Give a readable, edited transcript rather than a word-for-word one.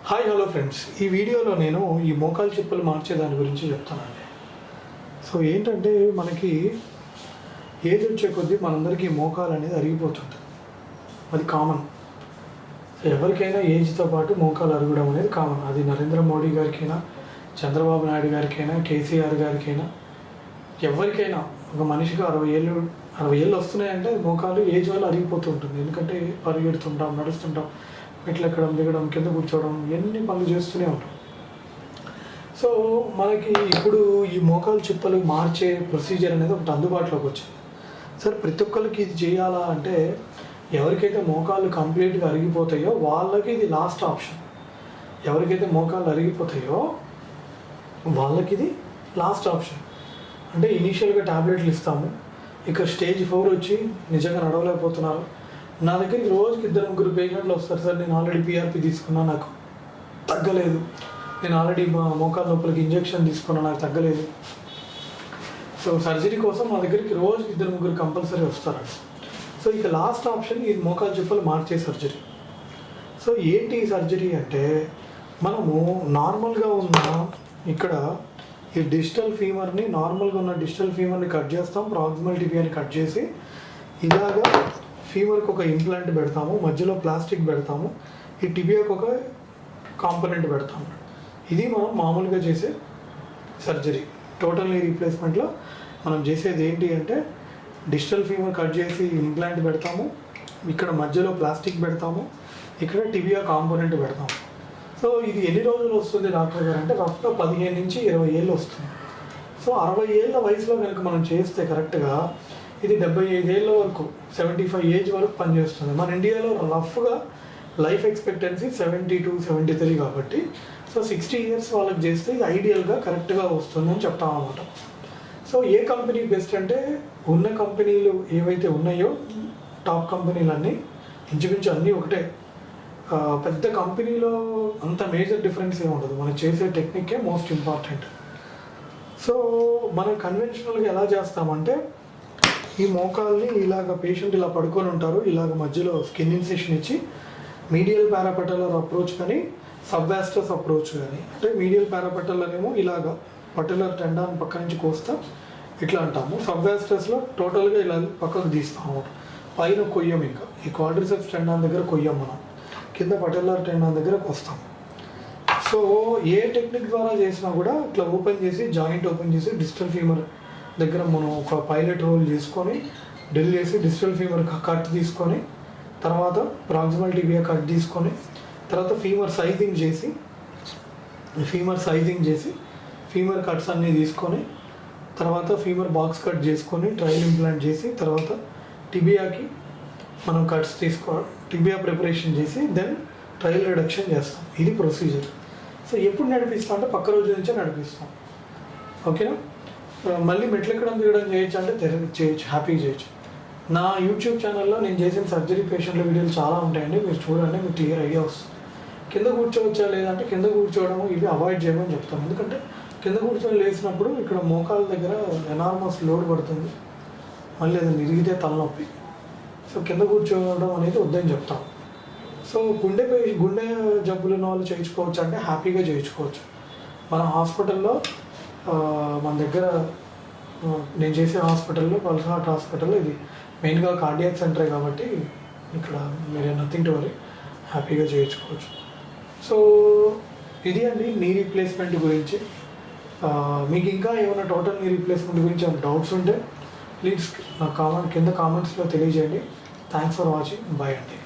Hi hello friends, ఈ వీడియోలో నేను ఈ మోకాలు చిప్పలు మార్చే దాని గురించి చెప్తానండి. సో ఏంటంటే మనకి ఏజ్ వచ్చే కొద్దీ మనందరికీ మోకాలు అనేది అరిగిపోతుంటుంది. అది కామన్. సో ఎవరికైనా ఏజ్తో పాటు మోకాలు అరగడం అనేది కామన్. అది నరేంద్ర మోడీ గారికైనా, చంద్రబాబు నాయుడు గారికైనా, కేసీఆర్ గారికైనా, ఎవరికైనా ఒక మనిషికి 60 ఏళ్ళు వస్తున్నాయంటే మోకాలు ఏజ్ వల్ల అరిగిపోతూ ఉంటుంది. ఎందుకంటే పరిగెడుతుంటాం, నడుస్తుంటాం, మెట్లు ఎక్కడం, దిగడం, కింద కూర్చోవడం, ఎన్ని పనులు చేస్తూనే ఉంటాం. సో మనకి ఇప్పుడు ఈ మోకాలు చిప్పలు మార్చే ప్రొసీజర్ అనేది ఒకటి అందుబాటులోకి వచ్చింది. సార్ ప్రతి ఒక్కరికి ఇది చేయాలా అంటే ఎవరికైతే మోకాళ్ళు కంప్లీట్గా అరిగిపోతాయో వాళ్ళకి ఇది లాస్ట్ ఆప్షన్. ఎవరికైతే మోకాళ్ళు అరిగిపోతాయో వాళ్ళకి ఇది లాస్ట్ ఆప్షన్. అంటే ఇనీషియల్గా ట్యాబ్లెట్లు ఇస్తాము. ఇక స్టేజ్ 4 వచ్చి నిజంగా నడవలేకపోతున్నారు. నా దగ్గరికి రోజుకి 2-3 పేషెంట్లు వస్తారు. సార్ నేను ఆల్రెడీ PRP తీసుకున్నా, నాకు తగ్గలేదు. నేను ఆల్రెడీ మోకాళ్ళ నొప్పులకి ఇంజెక్షన్ తీసుకున్నా, నాకు తగ్గలేదు. సో సర్జరీ కోసం మా దగ్గరికి రోజుకి 2-3 కంపల్సరీ వస్తారండి. సో ఇక లాస్ట్ ఆప్షన్ ఈ మోకాలు చిప్పలు మార్చే సర్జరీ. సో ఏంటి ఈ సర్జరీ అంటే మనము నార్మల్గా ఉన్న ఇక్కడ ఈ డిజిటల్ ఫీమర్ని, నార్మల్గా ఉన్న డిజిటల్ ఫీమర్ని కట్ చేస్తాం, ప్రాక్సిమల్ టిబియాని కట్ చేసి ఇలాగా ఫీమర్కి ఒక ఇంప్లాంట్ పెడతాము, మధ్యలో ప్లాస్టిక్ పెడతాము, ఈ టిబియాకి ఒక కాంపోనెంట్ పెడతాము. ఇది మనం మామూలుగా చేసే సర్జరీ. టోటల్ నీ రీప్లేస్మెంట్లో మనం చేసేది ఏంటి అంటే డిజిటల్ ఫీమర్ కట్ చేసి ఇంప్లాంట్ పెడతాము, ఇక్కడ మధ్యలో ప్లాస్టిక్ పెడతాము, ఇక్కడ టిబియా కాంపోనెంట్ పెడతాము. సో ఇది ఎన్ని రోజులు వస్తుంది డాక్టర్ గారు అంటే రఫ్గా 15 నుంచి 20 ఏళ్ళు వస్తుంది. సో 60 ఏళ్ళ వయసులో కనుక మనం చేస్తే కరెక్ట్గా ఇది 75 ఏళ్ళ వరకు, 75 ఏజ్ వరకు పనిచేస్తుంది. మన ఇండియాలో రఫ్గా లైఫ్ ఎక్స్పెక్టెన్సీ 72-73 కాబట్టి సో 60 ఇయర్స్ వాళ్ళకి చేస్తే ఇది ఐడియల్గా కరెక్ట్గా వస్తుంది అని చెప్తాం అన్నమాట. సో ఏ కంపెనీ బెస్ట్ అంటే ఉన్న కంపెనీలు ఏవైతే ఉన్నాయో టాప్ కంపెనీలన్నీ ఇంచుమించు అన్నీ ఒకటే. పెద్ద కంపెనీలో అంత మేజర్ డిఫరెన్స్ ఏమి ఉండదు. మనం చేసే టెక్నికే మోస్ట్ ఇంపార్టెంట్. సో మనం కన్వెన్షనల్గా ఎలా చేస్తామంటే ఈ మోకాల్ని ఇలాగ పేషెంట్ ఇలా పడుకొని ఉంటారు, ఇలాగ మధ్యలో స్కిన్ ఇన్సెషన్ ఇచ్చి మీడియల్ పారాపెటలర్ అప్రోచ్ కానీ సబ్వాస్టస్ అప్రోచ్ కానీ, అంటే మీడియల్ పారాపెటలర్ ఏమో ఇలాగ పటలర్ టెండాన్ పక్క నుంచి కోస్తా ఇట్లా అంటాము. సబ్వాస్టస్లో టోటల్గా ఇలా పక్కకు తీస్తాము, పైన కొయ్యం. ఇంకా ఈ క్వాడ్రిసెప్స్ టెండాన్ దగ్గర కొయ్యం, మనం కింద పటలర్ టెండాన్ దగ్గరకు వస్తాం. సో ఏ టెక్నిక్ ద్వారా చేసినా కూడా ఇట్లా ఓపెన్ చేసి, జాయింట్ ఓపెన్ చేసి డిజిటల్ ఫీమర్ దగ్గర మనం ఒక పైలట్ హోల్ చేసుకొని డ్రిల్ చేసి డిజిటల్ ఫీమర్ కట్ తీసుకొని, తర్వాత ప్రాక్సిమల్ టిబియా కట్ తీసుకొని, తర్వాత ఫీమర్ సైజింగ్ చేసి ఫీమర్ కట్స్ అన్నీ తీసుకొని, తర్వాత ఫీమర్ బాక్స్ కట్ చేసుకొని ట్రయల్ ఇంప్లాంట్ చేసి, తర్వాత టిబియాకి మనం కట్స్ టిబియా ప్రిపరేషన్ చేసి దెన్ ట్రయల్ రిడక్షన్ చేస్తాం. ఇది ప్రొసీజర్. సో ఎప్పుడు నడిపిస్తాం అంటే పక్క రోజు నుంచే నడిపిస్తాం. ఓకేనా? మళ్ళీ మెట్లు ఎక్కడం దిగడం చేయొచ్చు అంటే చేయొచ్చు, హ్యాపీగా చేయొచ్చు. నా యూట్యూబ్ ఛానల్లో నేను చేసిన సర్జరీ పేషెంట్ల వీడియోలు చాలా ఉంటాయండి, మీరు చూడండి, మీకు క్లియర్ ఐడియా వస్తుంది. కింద కూర్చోవచ్చా లేదంటే కింద కూర్చోవడం ఇవి అవాయిడ్ చేయమని చెప్తాను. ఎందుకంటే కింద కూర్చొని లేచినప్పుడు ఇక్కడ మోకాల దగ్గర ఎనార్మస్ లోడ్ పడుతుంది, మళ్ళీ అది నిరిగితే తలనొప్పి. సో కింద కూర్చోవడం అనేది వద్దని చెప్తాం. సో గుండె జబ్బులు ఉన్న వాళ్ళు చేయించుకోవచ్చు అంటే హ్యాపీగా చేయించుకోవచ్చు. మన హాస్పిటల్లో మన దగ్గర నేను చేసే హాస్పిటల్లో పల్స్ హార్ట్ హాస్పిటల్లో ఇది మెయిన్గా కార్డియాక్ సెంటరే కాబట్టి ఇక్కడ మీరు నథింగ్ టు వరీ, హ్యాపీగా చేయించుకోవచ్చు. సో ఇది అండి నీ రీప్లేస్మెంట్ గురించి. మీకు ఇంకా ఏమైనా టోటల్ నీ రీప్లేస్మెంట్ గురించి ఏమైనా డౌట్స్ ఉంటే ప్లీజ్ నా కింద కామెంట్స్లో తెలియజేయండి. Thanks for watching. బాయ్ అండి.